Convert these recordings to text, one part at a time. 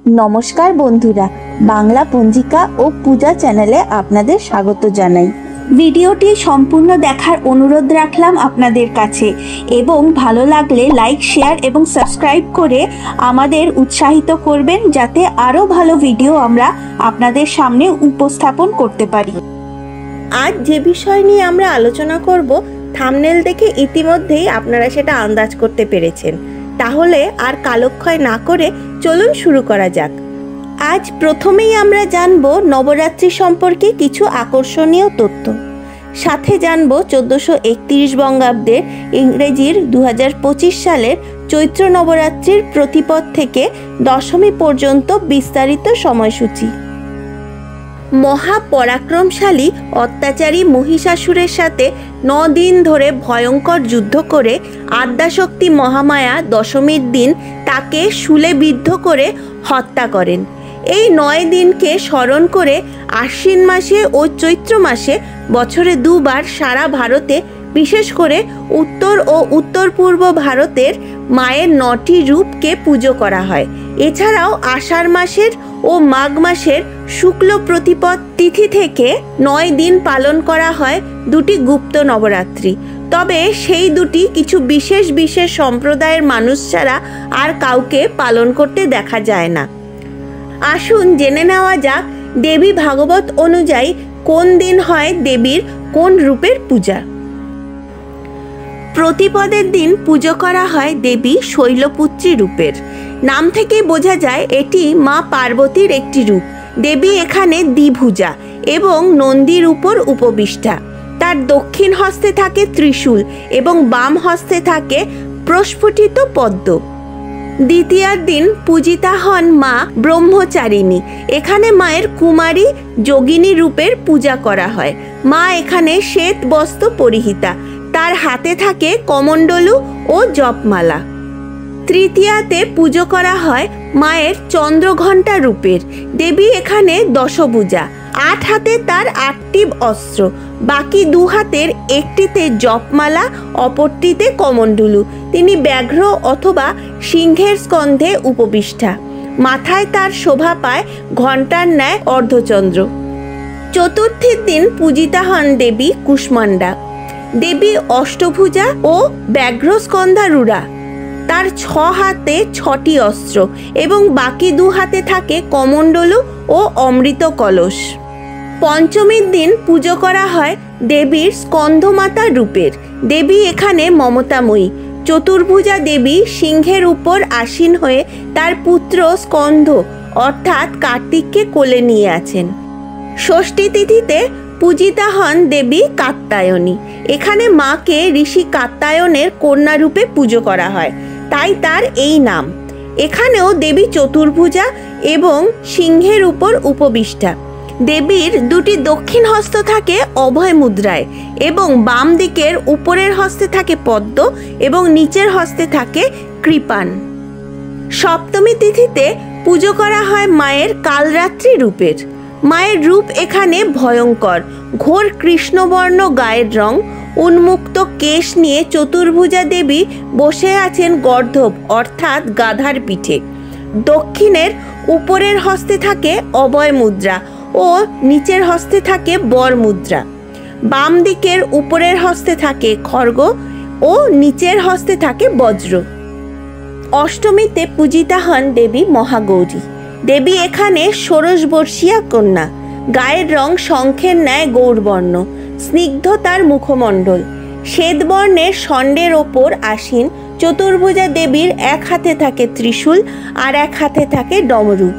নমস্কার বন্ধুরা, বাংলা পঞ্জিকা ও পূজা চ্যানেলে আপনাদের স্বাগত জানাই। ভিডিওটি সম্পূর্ণ দেখার অনুরোধ রাখলাম আপনাদের কাছে এবং ভালো লাগলে লাইক, শেয়ার এবং সাবস্ক্রাইব করে আমাদের উৎসাহিত করবেন যাতে আরও ভালো ভিডিও আমরা আপনাদের সামনে উপস্থাপন করতে পারি। আজ যে বিষয় নিয়ে আমরা আলোচনা করব, থাম্বনেল দেখে ইতিমধ্যেই আপনারা সেটা আন্দাজ করতে পেরেছেন। তাহলে আর কালক্ষয় না করে চলুন শুরু করা যাক। আজ প্রথমেই আমরা জানব নবরাত্রি সম্পর্কে কিছু আকর্ষণীয় তথ্য। সাথে জানব 1431 বঙ্গাব্দের ইংরেজির 2025 সালের চৈত্র নবরাত্রির প্রতিপদ থেকে দশমী পর্যন্ত বিস্তারিত সময়সূচি। মহাপরাক্রমশালী অত্যাচারী মহিষাসুরের সাথে 9 দিন ধরে ভয়ঙ্কর যুদ্ধ করে আদ্যাশক্তি মহামায়া দশমীর দিন তাকে শূলে বিদ্ধ করে হত্যা করেন। এই 9 দিনকে স্মরণ করে আশ্বিন মাসে ও চৈত্র মাসে বছরে 2 বার সারা ভারতে, বিশেষ করে উত্তর ও উত্তর পূর্ব ভারতের মায়ের 9টি রূপকে পুজো করা হয়। এছাড়াও আষাঢ় মাসের ও মাঘ মাসের শুক্ল প্রতিপদ তিথি থেকে 9 দিন পালন করা হয় 2টি গুপ্ত নবরাত্রি। তবে সেই দুটি কিছু বিশেষ বিশেষ সম্প্রদায়ের মানুষ ছাড়া আর কাউকে পালন করতে দেখা যায় না। আসুন জেনে নেওয়া যাক দেবী ভাগবত অনুযায়ী কোন দিন হয় দেবীর কোন রূপের পূজা। প্রতিপদের দিন পুজো করা হয় দেবী শৈলপুত্রী রূপের। নাম থেকেই বোঝা যায় এটি মা পার্বতীর একটি রূপ। দেবী এখানে দ্বিভুজা এবং নন্দীর উপর উপবিষ্টা। তার দক্ষিণ হস্তে থাকে ত্রিশূল এবং বাম হস্তে থাকে প্রস্ফুটিত পদ্ম। দ্বিতীয়ার দিন পূজিতা হন মা ব্রহ্মচারিণী। এখানে মায়ের কুমারী যোগিনী রূপের পূজা করা হয়। মা এখানে শ্বেত বস্ত্র পরিহিতা, তার হাতে থাকে কমণ্ডলু ও জপমালা। তৃতীয়াতে পুজো করা হয় মায়ের চন্দ্রঘণ্টা রূপের। দেবী এখানে দশভুজা, 8 হাতে তার 8টি অস্ত্র, বাকি 2 হাতের একটিতে জপমালা, অপরটিতে কমণ্ডলু। তিনি ব্যাঘ্র অথবা সিংহের স্কন্ধে উপবিষ্টা। মাথায় তার শোভা পায় ঘণ্টার ন্যায় অর্ধচন্দ্র। চতুর্থীর দিন পূজিতা হন দেবী কুষ্মাণ্ডা। দেবী অষ্টভুজা ও ব্যাঘ্রস্কন্ধারূঢ়া। তার 6 হাতে 6টি অস্ত্র এবং বাকি 2 হাতে থাকে কমণ্ডলু ও অমৃত কলস। পঞ্চমীর দিন পুজো করা হয় দেবীর স্কন্ধমাতা রূপের। দেবী এখানে মমতাময়ী। চতুর্ভুজা দেবী সিংহের উপর আসীন হয়ে তার পুত্র স্কন্ধ অর্থাৎ কার্তিককে কোলে নিয়ে আছেন। ষষ্ঠী তিথিতে পূজিতা হন দেবী কাত্যায়নী। এখানে মাকে ঋষি কাত্যায়নের কন্যা রূপে পুজো করা হয়, তাই তার এই নাম। এখানেও দেবী চতুর্ভুজা এবং সিংহের উপর উপবিষ্টা। দেবীর 2টি দক্ষিণ হস্ত থাকে অভয় মুদ্রায় এবং বাম দিকের উপরের হস্তে থাকে পদ্ম এবং নিচের হস্তে থাকে কৃপাণ। সপ্তমী তিথিতে পুজো করা হয় মায়ের কালরাত্রি রূপের। মায়ের রূপ এখানে ভয়ঙ্কর। ঘোর কৃষ্ণবর্ণ গায়ের রং, উন্মুক্ত কেশ নিয়ে চতুর্ভুজা দেবী বসে আছেন গর্ধব অর্থাৎ গাধার পিঠে। দক্ষিণের উপরের হস্তে থাকে অভয় মুদ্রা ও নিচের হস্তে থাকে বর মুদ্রা। বাম দিকের উপরের হস্তে থাকে খড়গ ও নিচের হস্তে থাকে বজ্র। অষ্টমীতে পূজিতা হন দেবী মহাগৌরী। দেবী এখানে ষোড়শবর্ষীয়া কন্যা। গায়ের রং শঙ্খের ন্যায় গৌরবর্ণ, স্নিগ্ধ তার মুখমণ্ডল। শ্বেতবর্ণের ষণ্ডের ওপর আসীন চতুর্ভুজা দেবীর 1 হাতে থাকে ত্রিশূল আর 1 হাতে থাকে ডমরু।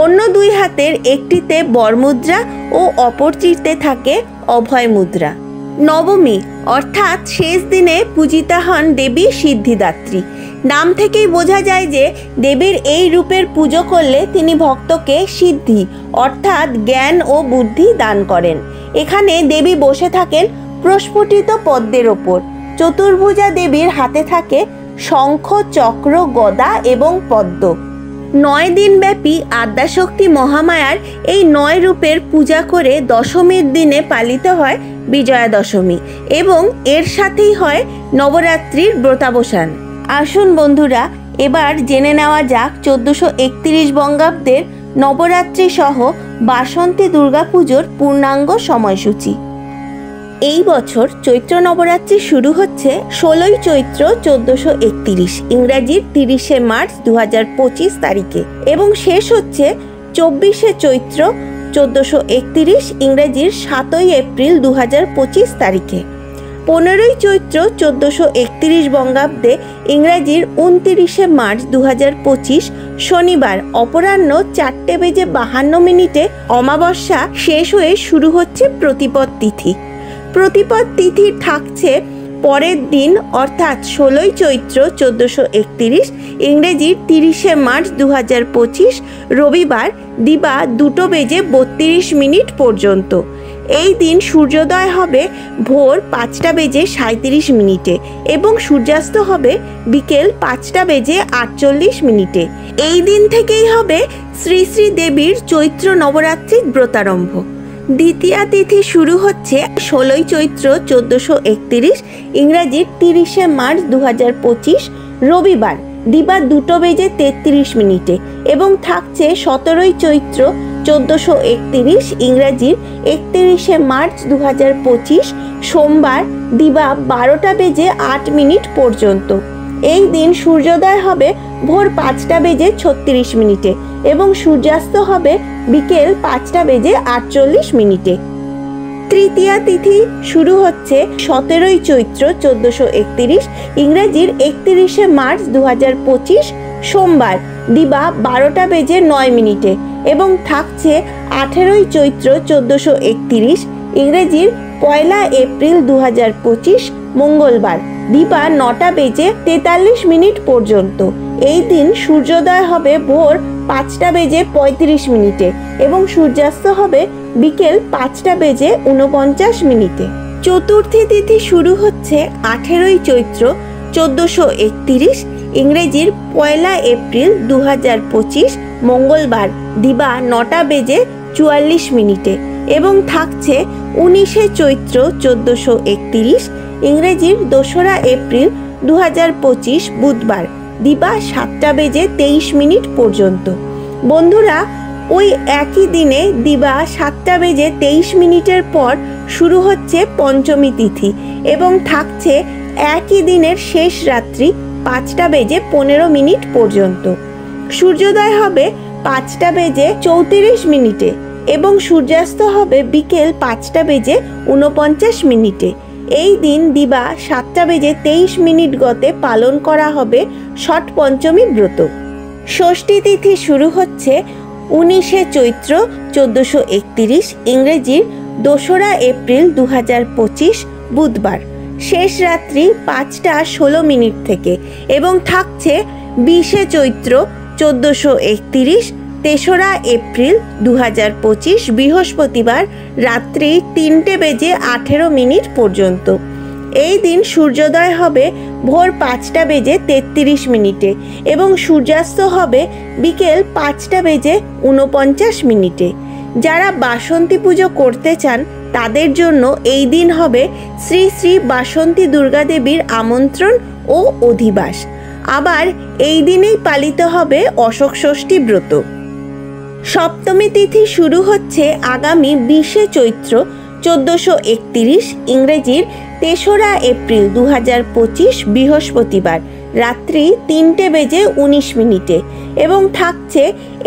অন্য 2 হাতের একটিতে বরমুদ্রা ও অপরটিতে থাকে অভয় মুদ্রা। নবমী অর্থাৎ শেষ দিনে পূজিতা হন দেবী সিদ্ধিদাত্রী। নাম থেকেই বোঝা যায় যে দেবীর এই রূপের পুজো করলে তিনি ভক্তকে সিদ্ধি অর্থাৎ জ্ঞান ও বুদ্ধি দান করেন। এখানে দেবী বসে থাকেন প্রস্ফুটিত পদ্মের ওপর। চতুর্ভুজা দেবীর হাতে থাকে শঙ্খ, চক্র, গদা এবং পদ্ম। 9 দিন ব্যাপী আদ্যাশক্তি মহামায়ার এই 9 রূপের পূজা করে দশমীর দিনে পালিত হয় বিজয়া দশমী এবং এর সাথেই হয় নবরাত্রির ব্রতাবসান। আসুন বন্ধুরা এবার জেনে নেওয়া যাক 1431 বঙ্গাব্দের নবরাত্রি সহ বাসন্তী দুর্গাপুজোর পূর্ণাঙ্গ সময়সূচি। এই বছর চৈত্র নবরাত্রি শুরু হচ্ছে 16ই চৈত্র 1431 ইংরাজির 30শে মার্চ 2025 তারিখে এবং শেষ হচ্ছে 24শে চৈত্র 1431 ইংরেজির 7ই এপ্রিল 2025 তারিখে। 15ই চৈত্র 1431 বঙ্গাব্দে ইংরাজির 29শে মার্চ 2025 শনিবার অপরাহ্ন 4:52 অমাবস্যা শেষ হয়ে শুরু হচ্ছে প্রতিপদ তিথি। প্রতিপদ তিথি থাকছে পরের দিন অর্থাৎ 16ই চৈত্র 1431 ইংরেজির 30শে মার্চ 2025 রবিবার দিবা 2:32 পর্যন্ত। এই দিন সূর্যোদয় হবে ভোর 5:37 এবং সূর্যাস্ত হবে বিকেল 5:48। এই দিন থেকেই হবে শ্রী শ্রী দেবীর চৈত্র নবরাত্রির ব্রতারম্ভ। দ্বিতীয়া তিথি শুরু হচ্ছে 16ই চৈত্র 1431 ইংরাজির 30শে মার্চ 2025 রবিবার দিবা 2:33 এবং থাকছে 17ই চৈত্র 1431 ইংরাজির 31শে মার্চ 2025 সোমবার দিবা 12:08 পর্যন্ত। এই দিন সূর্যোদয় হবে ভোর 5:36 এবং সূর্যাস্ত হবে বিকেল 5:48। তৃতীয়া তিথি শুরু হচ্ছে 17ই চৈত্র 1431 ইংরেজির 31শে মার্চ 2025 সোমবার দিবা 12:09 এবং থাকছে 18ই চৈত্র 1431 ইংরেজির 1 এপ্রিল 2025 মঙ্গলবার দিবা 9:43 পর্যন্ত। এই দিন সূর্যোদয় হবে ভোর 5:35 এবং সূর্যাস্ত হবে বিকেল 5:49। চতুর্থী তিথি শুরু হচ্ছে 18ই চৈত্র 1431 ইংরেজির 1 এপ্রিল 2025 মঙ্গলবার দিবা 9:44 এবং থাকছে 19শে চৈত্র 1431 ইংরেজির 2রা এপ্রিল 2025 বুধবার দিবা 7:23 পর্যন্ত। বন্ধুরা, ওই একই দিনে দিবা 7:23 পর শুরু হচ্ছে পঞ্চমী তিথি এবং থাকছে একই দিনের শেষ রাত্রি 5:15 পর্যন্ত। সূর্যোদয় হবে 5:34 এবং সূর্যাস্ত হবে বিকেল 5:49। এই দিন দিবা 7:23 গতে পালন করা হবে ষট পঞ্চমী ব্রত। ষষ্ঠী তিথি শুরু হচ্ছে 19শে চৈত্র 1431 ইংরেজির 2রা এপ্রিল 2025 বুধবার শেষ রাত্রি 5:16 থেকে এবং থাকছে 20শে চৈত্র 1431 3রা এপ্রিল 2025 বৃহস্পতিবার রাত্রি 3:18 পর্যন্ত। এই দিন সূর্যোদয় হবে ভোর 5:33 এবং সূর্যাস্ত হবে বিকেল 5:49। যারা বাসন্তী পুজো করতে চান তাদের জন্য এই দিন হবে শ্রী শ্রী বাসন্তী দুর্গা দেবীর আমন্ত্রণ ও অধিবাস। আবার এই দিনেই পালিত হবে অশোক ষষ্ঠী ব্রত। সপ্তমী তিথি শুরু হচ্ছে আগামী 20শে চৈত্র 1431 ইংরেজির 3রা এপ্রিল 2025 বৃহস্পতিবার রাত্রি 3:19 এবং থাকছে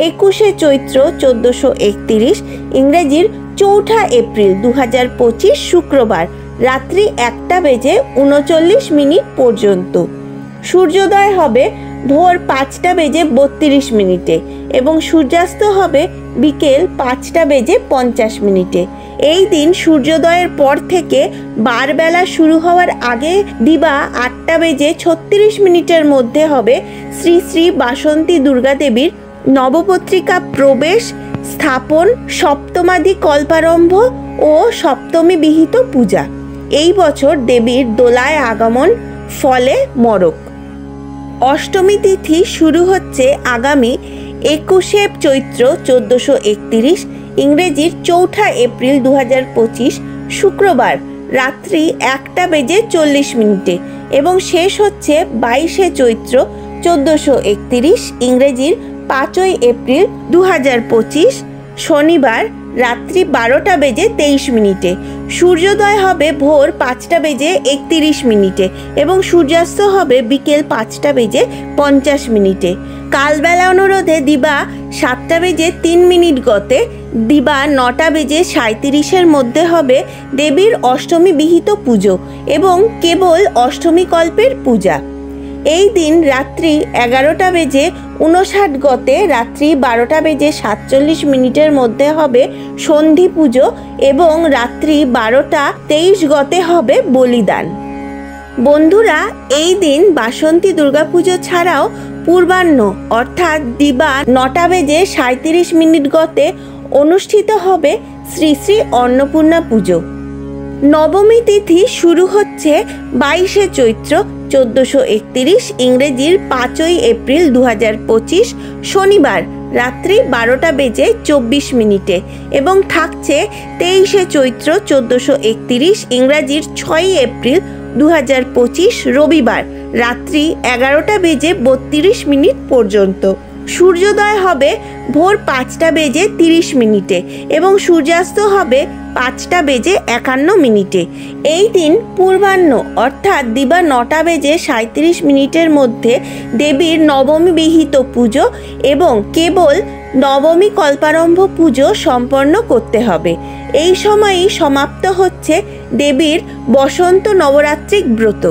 21শে চৈত্র 1431 ইংরেজির 4ঠা এপ্রিল 2025 শুক্রবার রাত্রি 1:39 পর্যন্ত। সূর্যোদয় হবে ভোর 5:32 এবং সূর্যাস্ত হবে বিকেল 5:50। এই দিন সূর্যোদয়ের পর থেকে বারবেলা শুরু হওয়ার আগে দিবা 8:36 মধ্যে হবে শ্রী শ্রী বাসন্তী দুর্গা দেবীর নবপত্রিকা প্রবেশ, স্থাপন, সপ্তমাদি কল্পারম্ভ ও সপ্তমী বিহিত পূজা। এই বছর দেবীর দোলায় আগমন, ফলে মরক। অষ্টমী তিথি শুরু হচ্ছে আগামী 21শে চৈত্র 1431 ইংরেজির 4ঠা এপ্রিল 2025 শুক্রবার রাত্রি 1:40 এবং শেষ হচ্ছে 22শে চৈত্র 1431, ইংরেজির 5ই এপ্রিল 2025, শনিবার রাত্রি 12টা বেজে 23 মিনিটে। সূর্যোদয় হবে ভোর 5টা বেজে 31 মিনিটে এবং সূর্যাস্ত হবে বিকেল 5টা বেজে 50 মিনিটে। কালবেলা অনুরোধে দিবা 7টা বেজে 3 মিনিট গতে দিবা 9টা বেজে 37-এর মধ্যে হবে দেবীর অষ্টমী বিহিত পুজো এবং কেবল অষ্টমী কল্পের পূজা। এই দিন রাত্রি 11টা বেজে 59 গতে রাত্রি 12টা বেজে 47 মিনিটের মধ্যে হবে সন্ধি পুজো এবং রাত্রি 12টা 23 গতে হবে বলিদান। বন্ধুরা, এই দিন বাসন্তী দুর্গাপুজো ছাড়াও পূর্বাহ্ন অর্থাৎ দিবা 9টা বেজে 37 মিনিট গতে অনুষ্ঠিত হবে শ্রী শ্রী অন্নপূর্ণা পুজো। নবমী তিথি শুরু হচ্ছে 22শে চৈত্র 1431, ইংরেজির 5ই এপ্রিল 2025, শনিবার রাত্রি 12টা বেজে 24 মিনিটে এবং থাকছে 23শে চৈত্র 1431, ইংরাজির 6ই এপ্রিল 2025, রবিবার রাত্রি 11টা বেজে 32 মিনিট পর্যন্ত। সূর্যোদয় হবে ভোর 5টা বেজে 30 মিনিটে এবং সূর্যাস্ত হবে 5টা বেজে 51 মিনিটে। এই দিন পূর্বাহ্ন অর্থাৎ দিবা 9টা বেজে 37 মিনিটের মধ্যে দেবীর নবমী বিহিত পুজো এবং কেবল নবমী কল্পারম্ভ পুজো সম্পন্ন করতে হবে। এই সময়ই সমাপ্ত হচ্ছে দেবীর বসন্ত নবরাত্রিক ব্রত।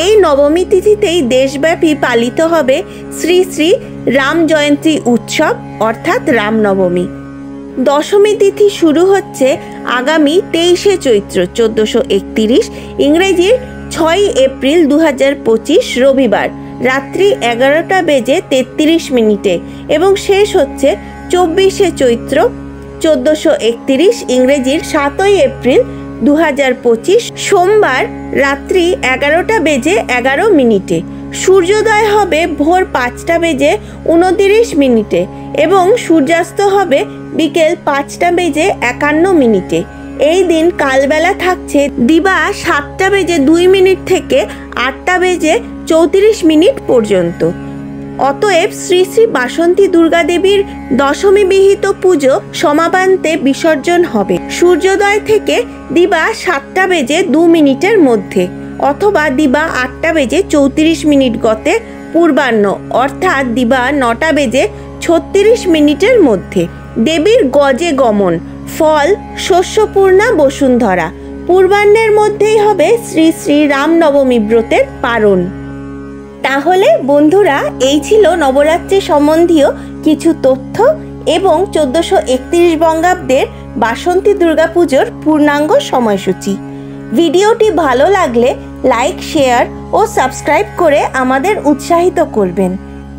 এই নবমী তিথিতেই দেশব্যাপী পালিত হবে শ্রী শ্রী রাম জয়ন্তী উৎসব অর্থাৎ রামনবমী। দশমী তিথি শুরু হচ্ছে আগামী 23শে চৈত্র 1431, ইংরেজির 6ই এপ্রিল 2025, রবিবার রাত্রি 11টা বেজে 33 মিনিটে এবং শেষ হচ্ছে 24শে চৈত্র 1431, ইংরেজির 7ই এপ্রিল 2025, সোমবার রাত্রি 11টা বেজে 11 মিনিটে। সূর্যোদয় হবে ভোর 5টা বেজে 29 মিনিটে এবং সূর্যাস্ত হবে বিকেল 5টা বেজে 51 মিনিটে। এই দিন কালবেলা থাকছে দিবা 7টা বেজে 2 মিনিট থেকে 8টা বেজে 34 মিনিট পর্যন্ত। অতএব শ্রী শ্রী বাসন্তী দুর্গা দেবীর দশমী বিহিত পুজো সমাপান্তে বিসর্জন হবে সূর্যোদয় থেকে দিবা 7টা বেজে 2 মিনিটের মধ্যে অথবা দিবা 8টা বেজে 34 মিনিট গতে পূর্বাহ্ন অর্থাৎ দিবা 9টা বেজে 36 মিনিটের মধ্যে। দেবীর গজে গমন, ফল শস্যপূর্ণা বসুন্ধরা। পূর্বাহ্নের মধ্যেই হবে শ্রী শ্রী রামনবমী ব্রতের পারণ। তাহলে বন্ধুরা, এই ছিল নবরাত্রি সম্বন্ধীয় কিছু তথ্য এবং 1431 বঙ্গাব্দের বাসন্তী দুর্গাপুজোর পূর্ণাঙ্গ সময়সূচি। ভিডিওটি ভালো লাগলে লাইক, শেয়ার ও সাবস্ক্রাইব করে আমাদের উৎসাহিত করবেন।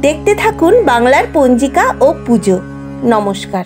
দেখতে থাকুন বাংলার পঞ্জিকা ও পুজো। নমস্কার।